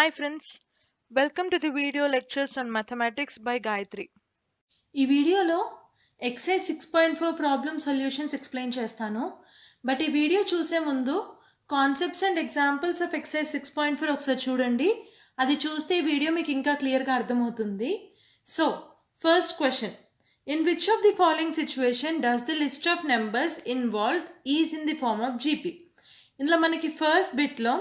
Hi friends, welcome to the video lectures on mathematics by Gayatri. ఈ వీడియోలో exercise 6.4 problem solutions explain చేస్తాను. But ఈ video చూసే ముందు concepts and examples of exercise 6.4 ఒకసారి చూడండి. అది చూస్తే ఈ వీడియో మీకు ఇంకా క్లియర్గా అర్థమవుతుంది. So first question, in which of the following situation does the list of numbers involved is in the form of GP? ఇందులో మనకి ఫస్ట్ బిట్లో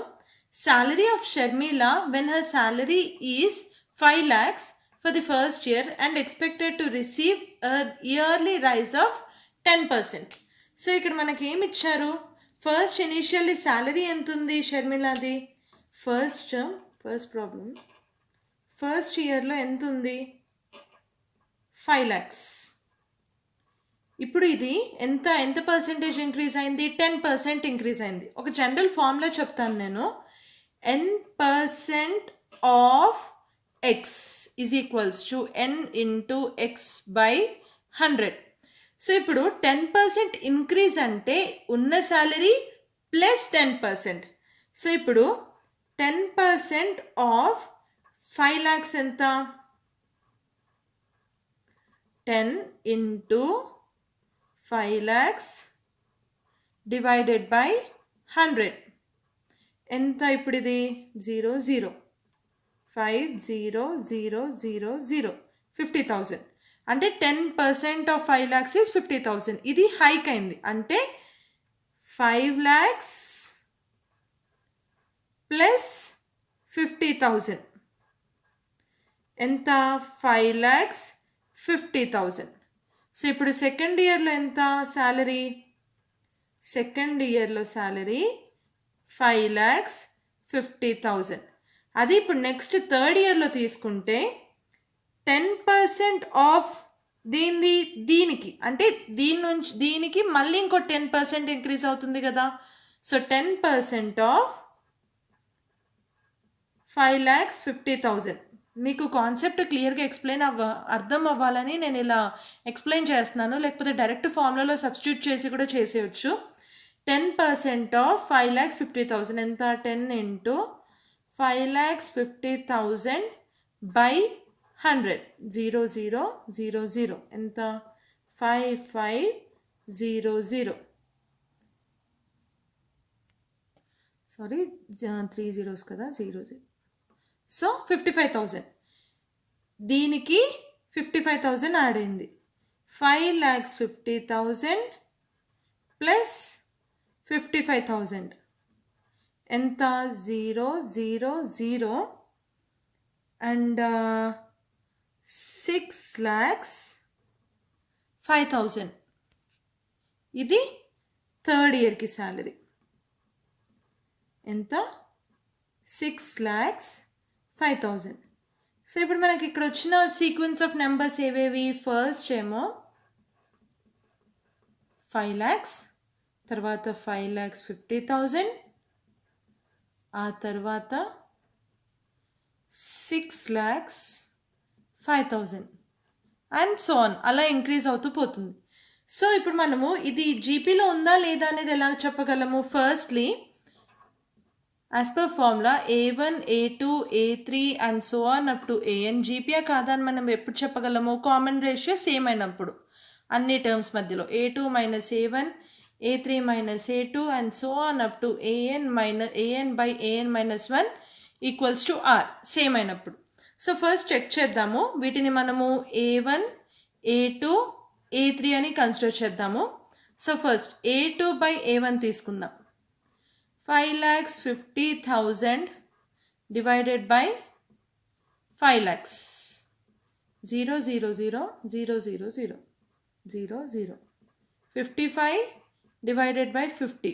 salary of Sharmila when her salary is 5 lakhs for the first year and expected to receive a yearly rise of 10%. So ఇక్కడ మనకి ఏమి ఇచ్చారు? First initially salary ఎంత ఉంది షర్మిలాది? ఫస్ట్ ప్రాబ్లం ఫస్ట్ ఇయర్లో ఎంత ఉంది? 5 lakhs. ఇప్పుడు ఇది ఎంత పర్సెంటేజ్ ఇంక్రీజ్ అయింది? 10% ఇంక్రీజ్ అయింది. ఒక జనరల్ ఫార్ములా చెప్తాను నేను. n% of x is equals to n into x by 100. So ఇప్పుడు 10% ఇంక్రీజ్ అంటే ఉన్న శాలరీ ప్లస్ 10%. సో ఇప్పుడు 10% ఆఫ్ 5 lakhs ఎంత? 10 into 5 lakhs divided by 100. ఎంత ఇప్పుడు ఇది? 0 0 5 0 0 0 0 50,000. అంటే 10% ఆఫ్ 5 lakhs ఈజ్ 50,000. ఇది హైక్ అయింది. అంటే 5 lakhs ప్లస్ 50,000 ఎంత? 5 lakhs 50,000. సో ఇప్పుడు సెకండ్ ఇయర్లో ఎంత శాలరీ? సెకండ్ ఇయర్లో శాలరీ 5 lakhs 50,000. అది ఇప్పుడు నెక్స్ట్ థర్డ్ ఇయర్లో తీసుకుంటే 10% ఆఫ్ దీనికి అంటే దీని నుంచి దీనికి మళ్ళీ ఇంకో 10% ఇంక్రీజ్ అవుతుంది కదా. So 10% of 5 lakhs 50,000. మీకు కాన్సెప్ట్ క్లియర్గా అర్థం అవ్వాలని నేను ఇలా ఎక్స్ప్లెయిన్ చేస్తున్నాను. లేకపోతే డైరెక్ట్ ఫార్ములాలో సబ్స్టిట్యూట్ చేసి కూడా చేసేయచ్చు. 10% ఆఫ్ 5 lakhs 50,000 ఎంత? 10 into 5 lakhs 50,000 by 100. 0 0 0 0 ఎంత? 5500. సారీ 3 zeros కదా, 0 0. సో 55,000. దీనికి 55,000 యాడ్ అయింది. 5 lakhs 50,000 ప్లస్ 55,000 ఎంత? 0 0 0 అండ్ 6 lakhs 5,000. ఇది థర్డ్ ఇయర్కి శాలరీ ఎంత? 6 lakhs 5,000. సో ఇప్పుడు మనకి ఇక్కడ వచ్చిన సీక్వెన్స్ ఆఫ్ నెంబర్స్ ఏవేవి? ఫస్ట్ ఏమో 5 lakhs, తర్వాత 5 lakhs 50,000, ఆ తర్వాత 6 lakhs 5,000 అండ్ సో ఆన్, అలా ఇంక్రీజ్ అవుతూ పోతుంది. సో ఇప్పుడు మనము ఇది జీపీలో ఉందా లేదా అనేది ఎలా చెప్పగలము? Firstly as per formula A1 A2 A3 and so on up to AN జీపీయా కాదా అని మనం ఎప్పుడు చెప్పగలము? కామన్ రేషియో సేమ్ అయినప్పుడు అన్ని టర్మ్స్ మధ్యలో A2 minus A1 A3 minus A2 and so on up to AN by AN minus 1 equals to R. Same అయినప్పుడు. So first check చేద్దాము. వీటిని మనము A1 A2 A3 అని కన్సిడర్ చేద్దాము. So first A2 by A1 తీసుకుందాం. 5 lakhs 50,000 divided by 5 lakhs. 0 0 0 0 0 0 0 0 55 divided by 50.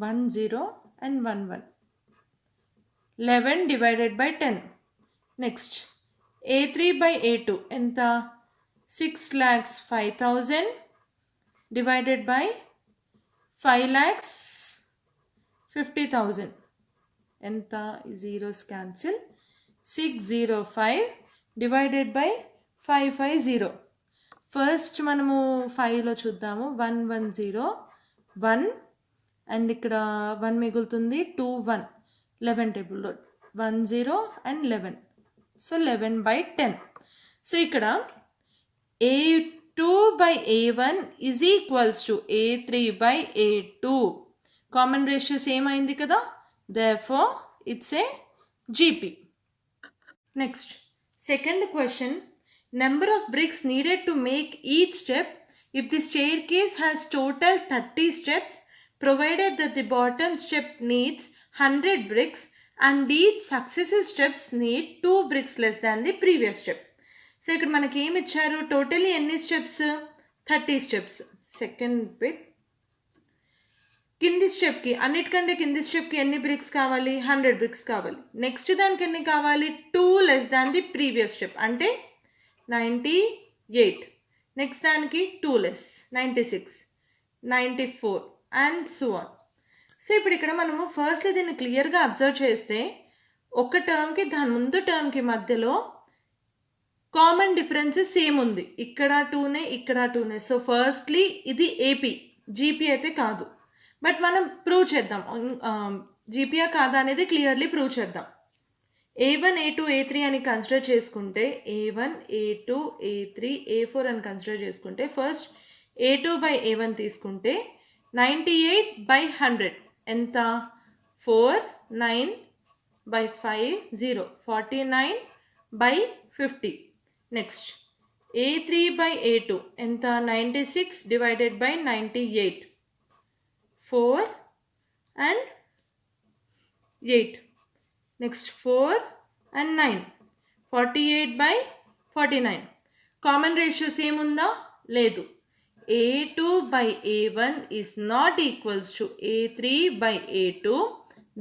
1 0 and 1 1. 11 divided by 10. Next A3 by A2 ఎంత? 6 lakhs 5,000 divided by 5 lakhs 50,000 ఎంత? zeros cancel. 605 divided by 550. First మనము 5లో చూద్దాము. 1 1 0 1 and ఇక్కడ 1 మిగులుతుంది. 2 1 11 టేబుల్లో 1 0 and 11. So 11 by 10. So ఇక్కడ A2 by A1 is equals to A3 by A2. Common ratio same అయింది కదా, therefore it's a GP. Next, second question. Number of bricks needed to make each step if the staircase has total 30 steps, provided that the bottom step needs 100 bricks and each successive steps need 2 bricks less than the previous step. So ఇక్కడ మనకి ఏమి ఇచ్చారు, totally ఎన్ని steps, 30 steps. Second bit, కింది స్టెప్కి అన్నిటికంటే కింది స్టెప్కి ఎన్ని bricks కావాలి, 100 బ్రిక్స్ కావాలి. నెక్స్ట్ దానికి ఎన్ని కావాలి, 2 less than the previous step అంటే 98. నెక్స్ట్ దానికి 2 less 96, 94 and so on. So ఇప్పుడు ఇక్కడ మనము ఫస్ట్లీ దీన్ని క్లియర్గా అబ్జర్వ్ చేస్తే ఒక టర్మ్కి దాని ముందు టర్మ్కి మధ్యలో కామన్ డిఫరెన్సెస్ సేమ్ ఉంది. ఇక్కడ 2నే ఇక్కడ 2నే. సో ఫస్ట్లీ ఇది ఏపీ, జీపీ అయితే కాదు. బట్ మనం ప్రూవ్ చేద్దాం, జీపీఆ కాదా అనేది క్లియర్లీ ప్రూవ్ చేద్దాం. A1, A2, A3 అని కన్సిడర్ చేసుకుంటే, A1, A2, A3, A4 అని కన్సిడర్ చేసుకుంటే, ఫస్ట్ A2 by A1 తీసుకుంటే 98 by 100 ఎంత, 4, 9 by 5, 0, 49 by 50. Next A3 by A2 ఎంత, 96 divided by 98, 4 and 8. Next 4 and 9, 48 by 49. Common ratio same ఉందా, లేదు. A2 by A1 is not equals to A3 by A2,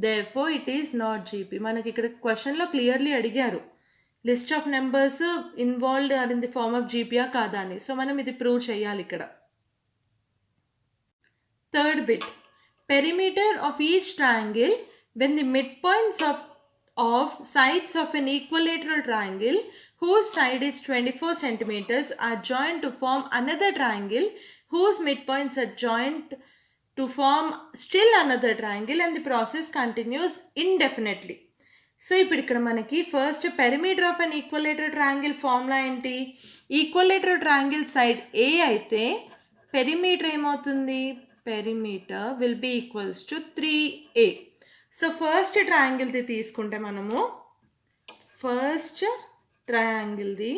therefore it is not GP. మనకి ఇక్కడ క్వశ్చన్లో clearly అడిగారు list of numbers involved are in the form of జీపీఆ కాదా అని. So మనం ఇది ప్రూవ్ చేయాలి ఇక్కడ. Third bit, perimeter of each triangle when the midpoints of sides of an equilateral triangle whose side is 24 centimeters are joined to form another triangle whose midpoints are joined to form still another triangle and the process continues indefinitely. So ఇప్పుడు ఇక్కడ మనకి first perimeter of an equilateral triangle formula ఏంటి, equilateral triangle side a అయితే perimeter ఏమవుతుంది, perimeter will be equals to 3a. So first ట్రయాంగిల్ది తీసుకుంటే మనము first ట్రయాంగిల్ది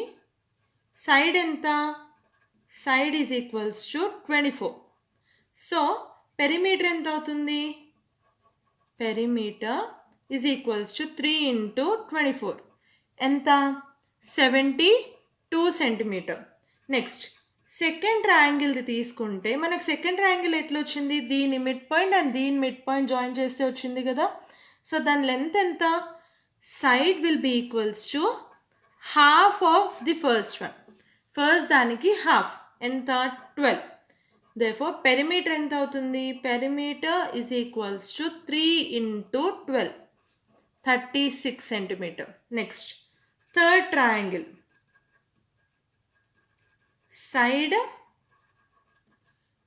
సైడ్ ఎంత, side is equals to 24. So perimeter ఎంత అవుతుంది, perimeter is equals to 3 into 24 ఎంత, 72 సెంటీమీటర్. నెక్స్ట్ సెకండ్ ట్రయాంగిల్ది తీసుకుంటే మనకు సెకండ్ ట్రయాంగిల్ ఎట్లా వచ్చింది, దీని మిడ్ పాయింట్ అండ్ దీని మిడ్ పాయింట్ జాయిన్ చేస్తే వచ్చింది కదా. సో దాని లెంత్ ఎంత, side will be equals to half of the first one. First దానికి హాఫ్ ఎంత, 12. therefore perimeter ఎంత అవుతుంది, perimeter is equals to 3 into 12, 36 centimeter. next third triangle, side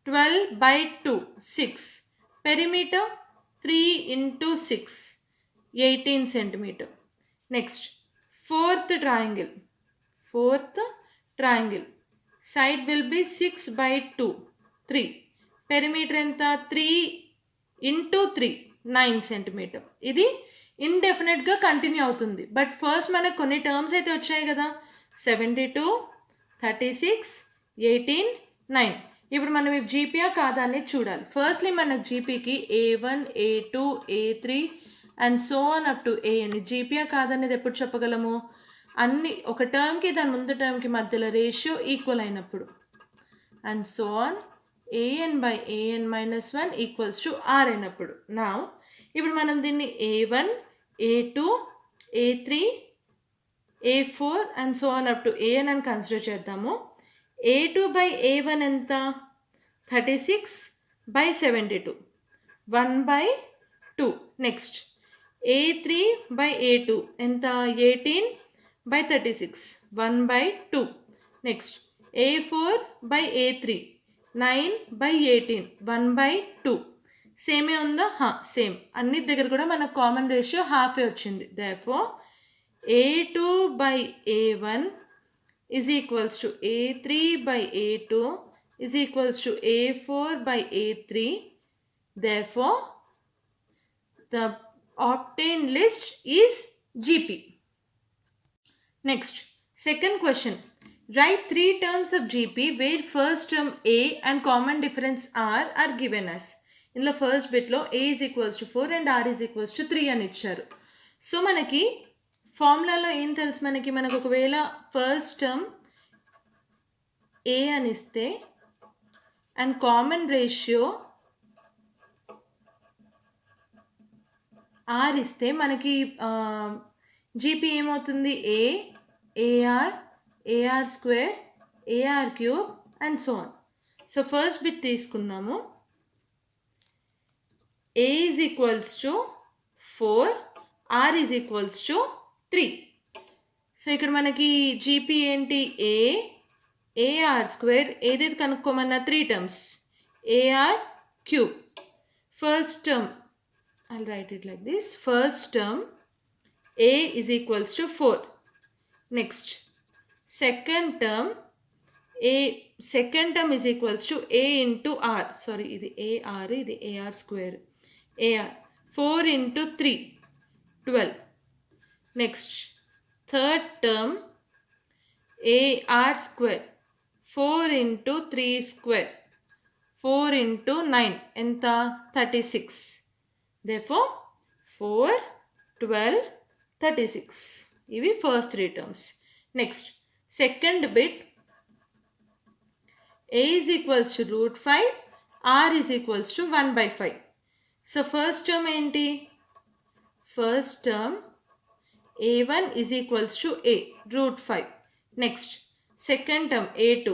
12 by 2, 6, perimeter 3 into 6, 18 centimeter. next fourth triangle, side will be 6 by 2, 3, perimeter ఎంత, 3 into 3, 9 centimeter. ఇది ఇండెఫినెట్గా continue అవుతుంది. But first మనకు కొన్ని terms అయితే వచ్చాయి కదా, 72, 36, 18, 9. ఇప్పుడు మనం ఈ జీపీఆ కాదా అనేది చూడాలి. ఫస్ట్లీ మనకు జీపీకి A1, A2, A3 and so on up to AN జీపీఆ కాదనేది ఎప్పుడు చెప్పగలము, అన్ని ఒక టర్మ్కి దాని ముందు టర్మ్కి మధ్యలో రేషియో ఈక్వల్ అయినప్పుడు. And so on AN by AN minus 1 equals to R అయినప్పుడు. నా ఇప్పుడు మనం దీన్ని A1, A2, A3, A4 and so on up to AN అని కన్సిడర్ చేద్దాము. A2 by A1 ఎంత, 36 by 72, 1 by 2. Next A3 by A2 ఎంత, 18 by 36, 1 by 2. Next A4 by A3 9 by 18, 1 by 2. సేమే ఉందా? సేమ్. అన్నిటి దగ్గర కూడా మనకు కామన్ రేషియో హాఫే వచ్చింది. Therefore A2 by A1 is equals to A3 by A2 is equals to A4 by A3. Therefore, the obtained list is GP. Next, second question. Write 3 terms of GP where first term A and common difference R are given us. In the first bit lo A is equals to 4 and R is equals to 3 అని ఇచ్చారు. So మనకి ఫార్ములాలో ఏం తెలుసు, మనకు ఒకవేళ first term ఏ అని ఇస్తే and common ratio are ఇస్తే మనకి జీపీ ఏమవుతుంది? A r square, a r cube and so on. So first bit తీసుకుందాము. A is equals to 4, r is equals to 3. So ఇక్కడ మనకి జీపీ ఏంటి? ఏఆర్ స్క్వేర్, ఏదైతే కనుక్కోమన్నా 3 terms, a r cube. First term I'll write it like this. First term A is equals to 4. Next, second term is equals to A into R. Sorry, ఇది AR, ఇది AR square. AR 4 into 3, 12. Next, third term AR square 4 into 3 square 4 into 9 ఎంత? 36. Therefore 4, 12, 36. ఇవి first 3 terms. Next second bit A is equals to √5, R is equals to 1/5. So first term ఏంటి? First term A1 is equals to A √5. Next second term A2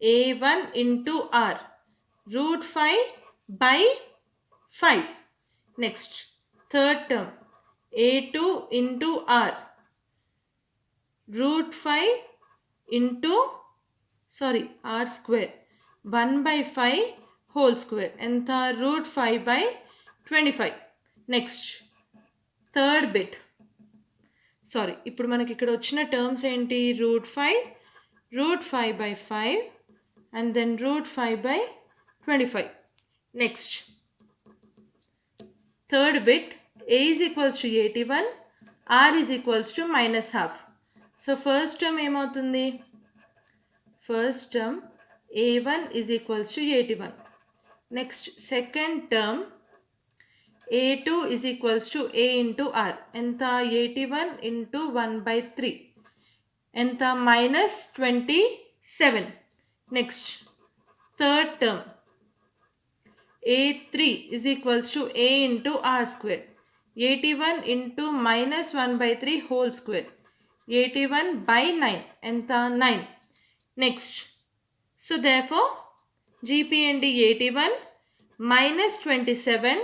A1 into R √5/5. Next, third term A2 into R √5 into R square 1/5 whole square ఎంత? √5/25. Next third bit. ఇప్పుడు మనకి ఇక్కడ వచ్చిన terms ఏంటి? √5/5 and then √5/25. Next third bit, A is equals to 81, R is equals to -half. So first term ఏమవుతుంది? First term A1 is equals to 81. Next, second term A2 is equals to A into R. ఎంత? 81 into 1/3. ఎంత? -27. Next, third term A3 is equals to A into R square. 81 into -1/3 whole square. 81/9. ఎంత? 9. Next. So therefore, GP and 81, -27,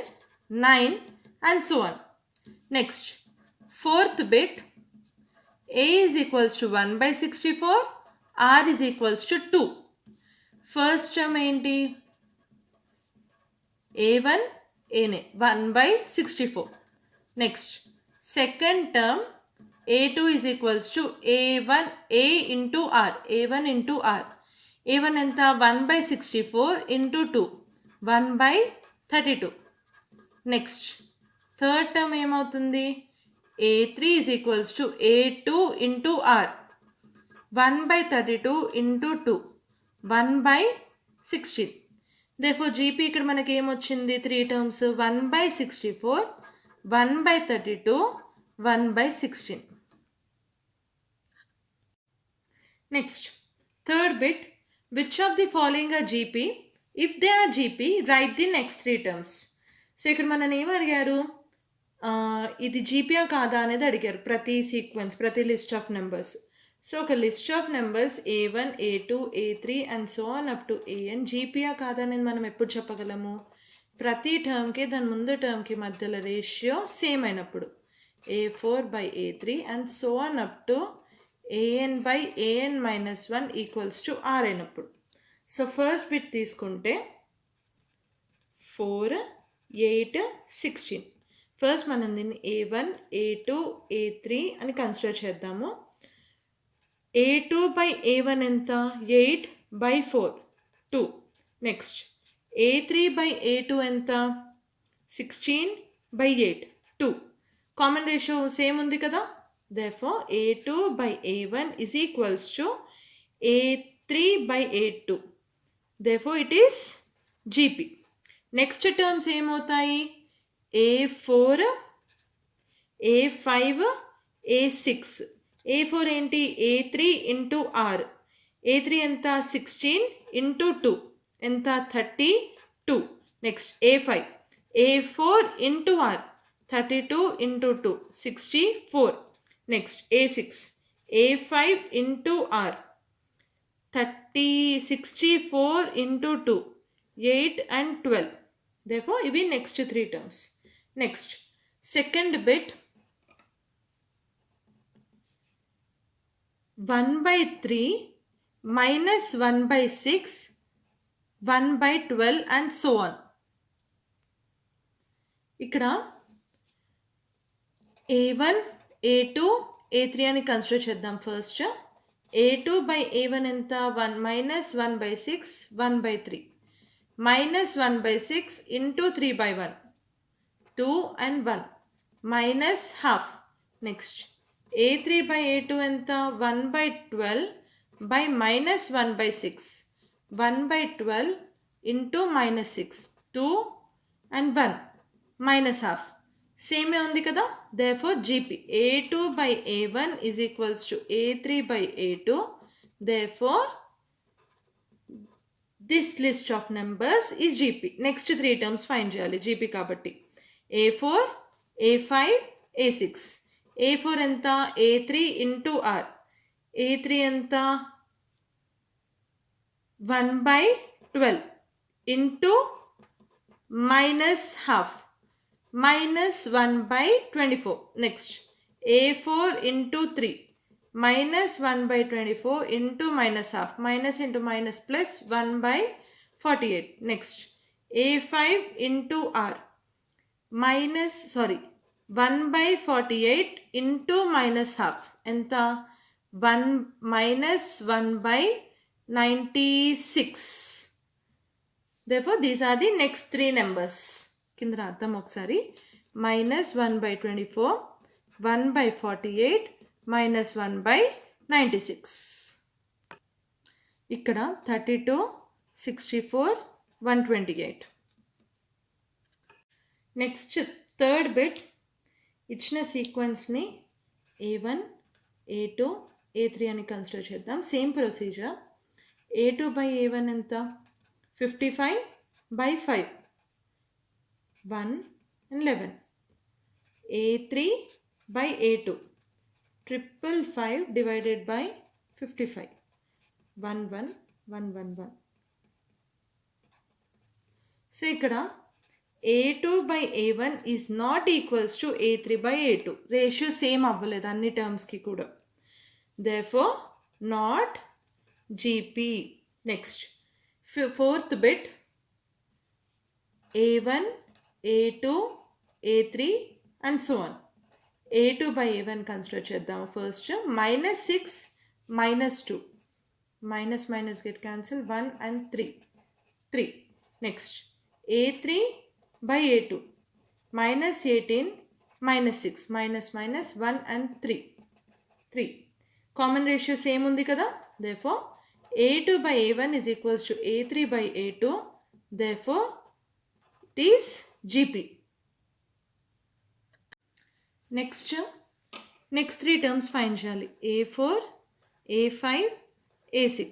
9 and so on. Next. Fourth bit. A is equals to 1/64. R is equals to 2. First term ఏంటి? A1 A 1/64. Next, second term A2 is equals to A1 A into R. A1 into R. A1 ఎంత? 1/64 into 2 1/32. Next, third term ఏమవుతుంది? A3 is equals to A2 into R. 1/32 into 2 1/16. Therefore GP ఇక్కడ మనకి ఏమొచ్చింది? 3 terms 1/64, 1/32, 1/16. Next, third bit, which of the following are GP? If they are GP, write the next 3 terms. So ఇక్కడ మనని ఏం అడిగారు? ఇది జీపీయా కాదా అనేది అడిగారు. ప్రతి సీక్వెన్స్, ప్రతి లిస్ట్ ఆఫ్ నెంబర్స్. సో ఒక list of numbers A1, A2, A3 and so on up to AN జీపీయా కాదా అనేది మనం ఎప్పుడు చెప్పగలము? ప్రతి టర్మ్కి దాని ముందు టర్మ్కి మధ్యలో రేషియో సేమ్ అయినప్పుడు. A4/A3 and so on up to AN/AN-1 equals to R అయినప్పుడు. సో ఫస్ట్ బిట్ తీసుకుంటే 4 8, 16. ఫస్ట్ మనం దీన్ని A1, A2, A3 అని కన్సిడర్ చేద్దాము. A2 by A1 ఎంత? 8 by 4, 2. Next A3 by A2 ఎంత? 16 by 8, 2. కామన్ రేషియో సేమ్ ఉంది కదా. Therefore A2 by A1 is equals to A3 by A2. Therefore it is GP. Next terms ఏమవుతాయి? A4, A5, A6. A4 ఏంటి? A3 into R. A3 ఎంత? 16 into 2 ఎంత? 32. Next A5, A4 into R, 32 into 2, 64. Next A6, A5 into R, 64 into 2, 8 and 12. Therefore, ఇవి next 3 terms. Next, second bit, 1 by 3 minus 1 by 6, 1 by 12 and so on. ఇక్కడ A1, A2, A3 అని consider చేద్దాం. First A2 by A1 ఎంత? 1 minus 1 by 6, 1 by 3. Minus 1 by 6 into 3 by 1. 2 and 1. Minus half. Next. A3 by A2 ఎంత? 1 by 12 by minus 1 by 6. 1 by 12 into minus 6. 2 and 1. Minus half. Same ఉంది కదా. Therefore GP A2 by A1 is equals to A3 by A2. Therefore this list of numbers is GP. Next 3 terms find చేయాలి GP కాబట్టి. A4, A5, A6. A4 ఎంత? A3 into R. A3 ఎంత? 1 by 12 into minus half. Minus 1 by 24. Next, A4 into 3. Minus 1 by 24 into minus half. Minus into minus plus 1 by 48. Next, A5 into R. 1 by 48 into minus half. Enta 1 minus 1 by 96. Therefore, these are the next 3 numbers. కింద రాద్దాం ఒకసారి. minus 1 by 24, 1 by 48, minus 1 by 96. ఇక్కడ 32, 64, 128. Next third bit, ఇచ్చిన సీక్వెన్స్ని A1, A2, A3 అని consider చేద్దాం. Same procedure. A2 by A1 ఎంత? 55 by 5. 1 and 11. A3 by A2. 555 divided by 55. 1 1 1 1 1. So ఇక్కడ A2 by A1 is not equals to A3 by A2. Ratio same అవ్వలేదు అన్ని టర్మ్స్కి కూడా. Therefore not GP. Next, fourth bit, A1, A2, A3 and so on. A2 by A1 consider చేద్దాం. First minus 6 minus 2. Minus minus get cancelled. 1 and 3. 3. Next, A3 by A2. Minus 18 minus 6. Minus minus 1 and 3. 3. Common ratio same ఉంది కదా. Therefore A2 by A1 is equals to A3 by A2. Therefore it is GP. Next 3 terms find చేయాలి. A4, A5, A6.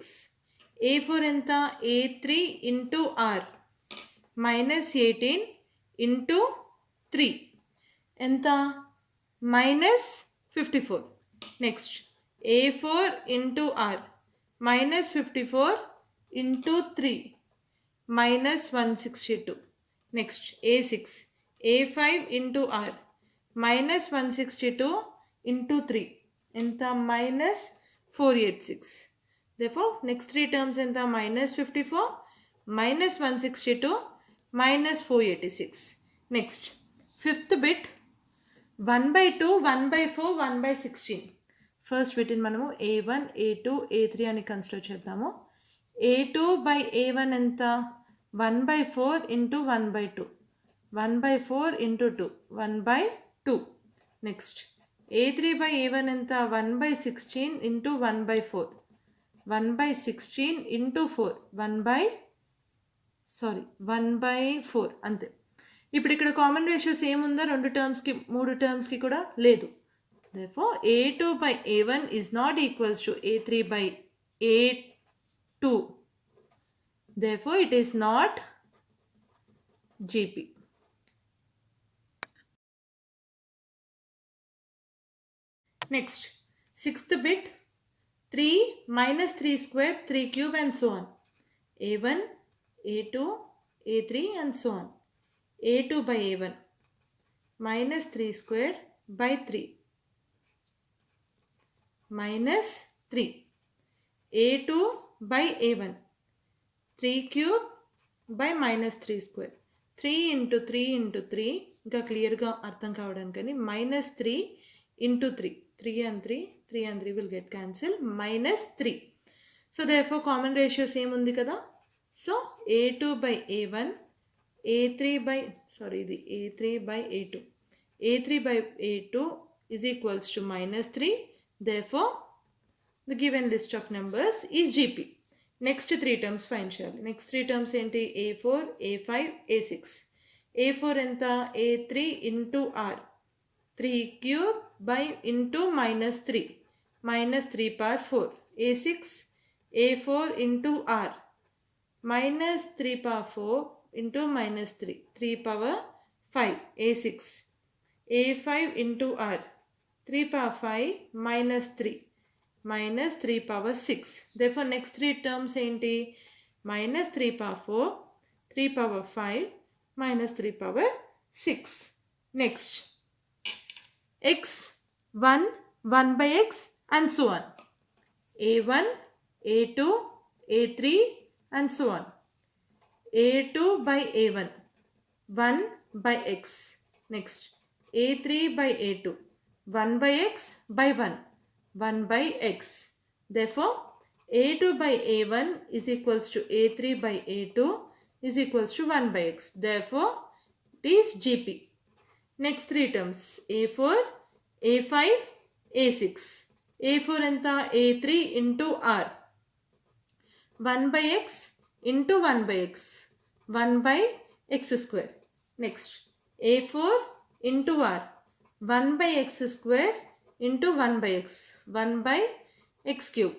A4 ఎంత? A3 into R. Minus 18 into 3. ఎంత? Minus 54. Next, A4 into R. Minus 54 into 3. Minus 162. Next, A6. A5 into R. Minus 162 into 3. Enta minus 486. Therefore, next 3 terms enta? Minus 54, minus 162, minus 486. Next fifth bit 1/2, 1/4, 1/16. First బిట్ని మనము A1, A2, A3 అని consider చేద్దాము. A2/A1 ఎంత? 1/4 into 1/2, 1/4 into 2, 1/2. Next A3/A1 ఎంత? 1/16 into 1/4, 1/16 into 4, 1/4 అంతే. ఇప్పుడు ఇక్కడ common ratios ఏముందా? రెండు టర్మ్స్కి, మూడు టర్మ్స్కి కూడా లేదు. therefore A2/A1 is not equals to A3/A2. therefore it is not GP. Next, sixth bit, 3 minus 3 square, 3 cube and so on. A1, A2, A3 and so on. A2/A1 minus 3 square by 3 minus 3. A2/A1 3 cube by minus 3 square. 3 into 3 into 3 ఇంకా క్లియర్గా అర్థం కావడానికని minus 3 into 3. 3 and 3, 3 and 3 will get cancelled. minus 3. So therefore common ratios ఏముంది కదా? So A2/A1 A3/A2 A3/A2 is equals to minus 3. therefore the given list of numbers is GP. Next 3 terms find చేయాలి. Next 3 terms ఏంటి? A4, A5, A6. A4 ఎంత? A3 into R, 3 cube by into minus 3, minus 3 power 4. A6, A4 into R, minus 3 power 4 into minus 3, 3 power 5. A6, A5 into R, 3 power 5 minus 3, minus 3 power 6. therefore next 3 terms ఏంటి? minus 3 power 4, 3 power 5, minus 3 power 6. next x, 1, 1/x and so on. A1, A2, A3 and so on. A2/A1 1/x. next A3/A2 1/x by 1, 1/x. therefore A2/A1 is equals to A3/A2 is equals to 1/x. therefore it is GP. next 3 terms A4, A5, A6. A4 ఎంత? A3 into R, 1/x into 1/x, 1/x square. next A4 into R, 1/x square into 1/x, 1/x cube.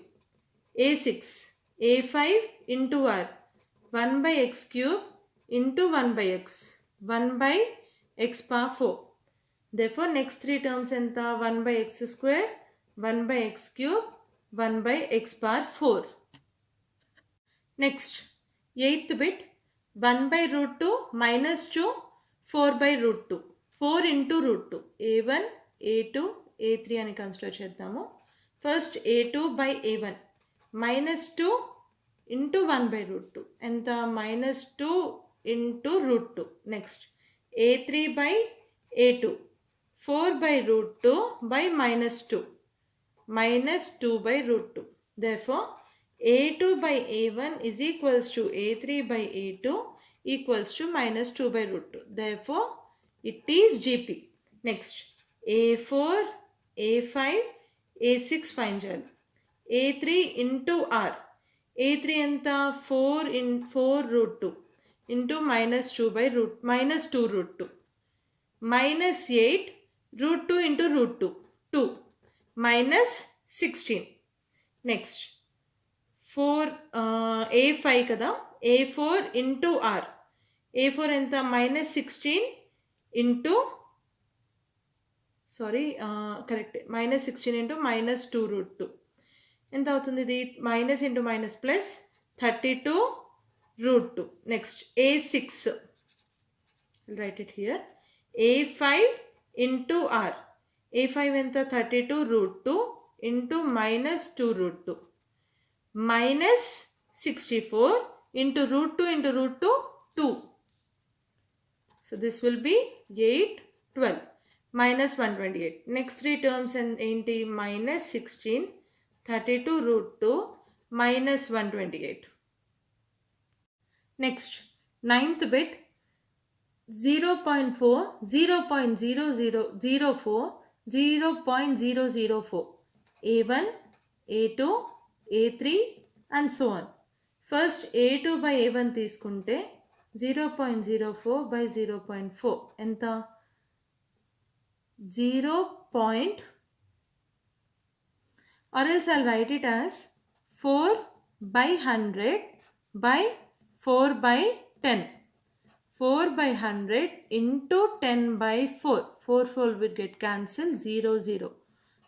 A6, A5 into R, 1/x cube into 1/x, 1/x power 4. therefore next 3 terms ఎంత? 1/x square, 1/x cube, 1/x power 4. next 8th bit, 1/√2 minus 2, 4/√2, 4 into √2. A1, A2, A3 అని consider చేద్దాము. First A2/A1 minus 2 into 1/√2 ఎంత? minus 2 into √2. next A3/A2 4/√2 by minus 2, minus 2/√2. therefore A2/A1 is equals to A3/A2 equals to minus 2/√2. therefore it is GP. next A4, A5, A6 find చేయాలి. A3 into R, A3 ఎంత? 4/√2 into minus 2/√2, minus 8 √2 into √2, 2, minus 16. next A5 కదా? A4 into R, A4 ఎంత? minus 16 into minus 16 into minus 2/√2 ఎంత అవుతుంది ఇది? minus into minus plus 32/√2. next A6, I'll write it here. A5 into R, A5 ఎంత? 32/√2 into minus 2/√2, minus 64 into √2 into √2, 2. So this will be 8, 12 minus 128. Next three terms and ఏంటి minus 16, 32 root 2 minus 128. Next, ninth bit 0.4, 0.0004, 0.004, A1, A2, A3 and so on. First A2 by A1 తీసుకుంటే 0.04 by 0.4 ఎంత 0. Or else I'll write it as 4 by 100 by 4 by 10. 4 by 100 into 10 by 4. 4 will get cancelled. 0, 0.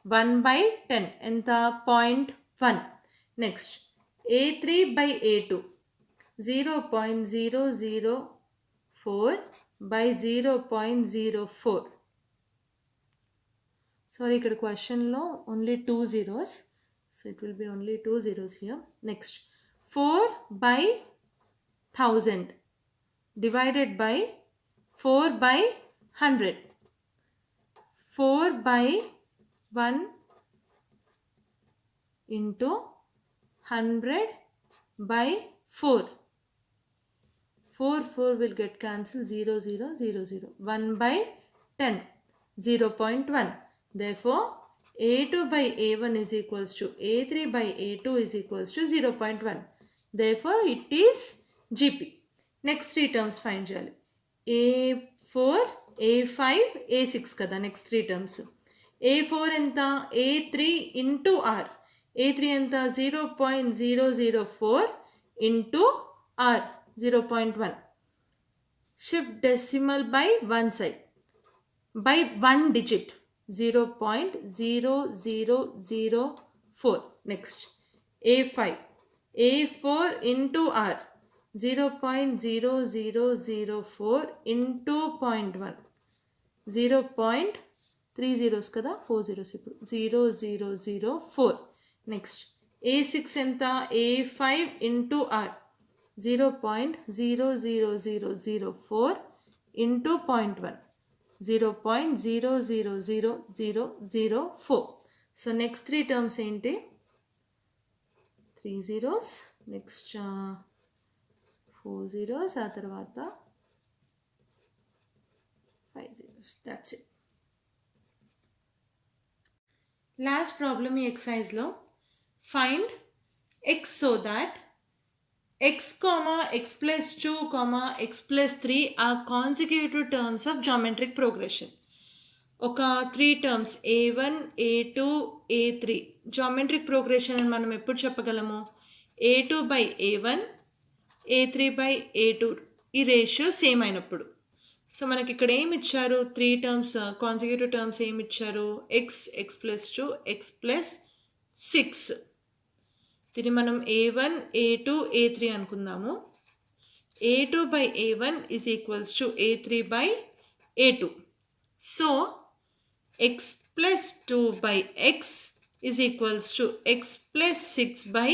1 by 10. Enta 0.1. Next, A3 by A2. 0.004 by 0.04. Sorry, ఇక్కడ questionలో only 2 zeros. So it will be only 2 zeros here. Next, 4 by 1000 divided by 4 by 100. 4 by 1 into 100 by 4. 4 will get cancelled. 0, 0, 0, 0. 1 by 10. 0.1. Therefore, A2 by A1 is equals to A3 by A2 is equals to 0.1. Therefore, it is GP. Next three terms find చేయాలి. A4, A5, A6 కదా next three terms. A4 ఎంత A3 into R. A3 ఎంత 0.004 into R 0.1. Shift decimal by one side. By one digit 0.0004. Next, A5. A4 into R 0.0004 into 0.1. 0.3 zeros kada 4 zeros ఇప్పుడు 0004. Next, A6 ఎంత A5 into R 0.00004 into 0.1. 0.000004. So next three terms ఏంటి 3 zeros. Next 4 zeros ఆ తర్వాత 5 zeros. That's it. Last problem ఈ exercise లో find x so that x comma x plus 2 comma x plus 3 are consecutive terms of geometric progression. ఒక 3 terms a1, a2, a3 geometric progression అని మనం ఎప్పుడు చెప్పగలము a2 by a1, a3 by a2 ఈ ratio same అయినప్పుడు. So మనకి ఇక్కడ ఏమి ఇచ్చారు 3 టర్మ్స్ కాన్సిక్యూటివ్ టర్మ్స్ ఏమి ఇచ్చారు x, x plus 2, x plus 6. దీన్ని మనం a1, a2, a3 అనుకుందాము. a2 by a1 is equals to a3 by a2. So x plus 2 by x is equals to x plus 6 by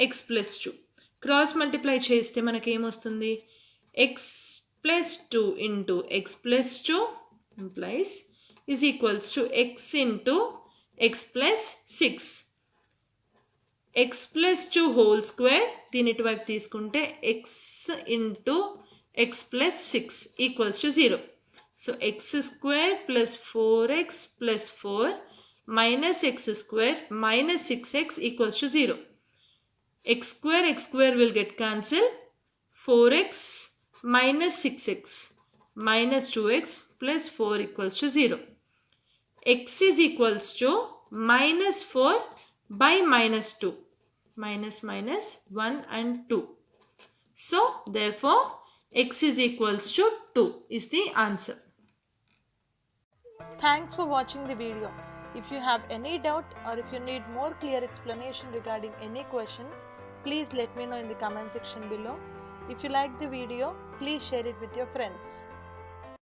x plus 2. Cross multiply చేస్తే మనకి ఏమొస్తుంది x plus 2 into x plus 2 implies is equals to x into x plus 6. x plus 2 whole square దీని ఇటువైపు తీసుకుంటే x into x plus 6 equals to 0. So x square plus 4x plus 4 minus x square minus 6x equals to 0. x square will get cancelled. 4x minus 6x minus 2x plus 4 equals to 0. x is equals to minus 4 by minus 2. Minus 1 and 2. So therefore x is equals to 2 is the answer. Thanks for watching the video. If you have any doubt or if you need more clear explanation regarding any question, please let me know in the comment section below. If you like the video, please share it with your friends.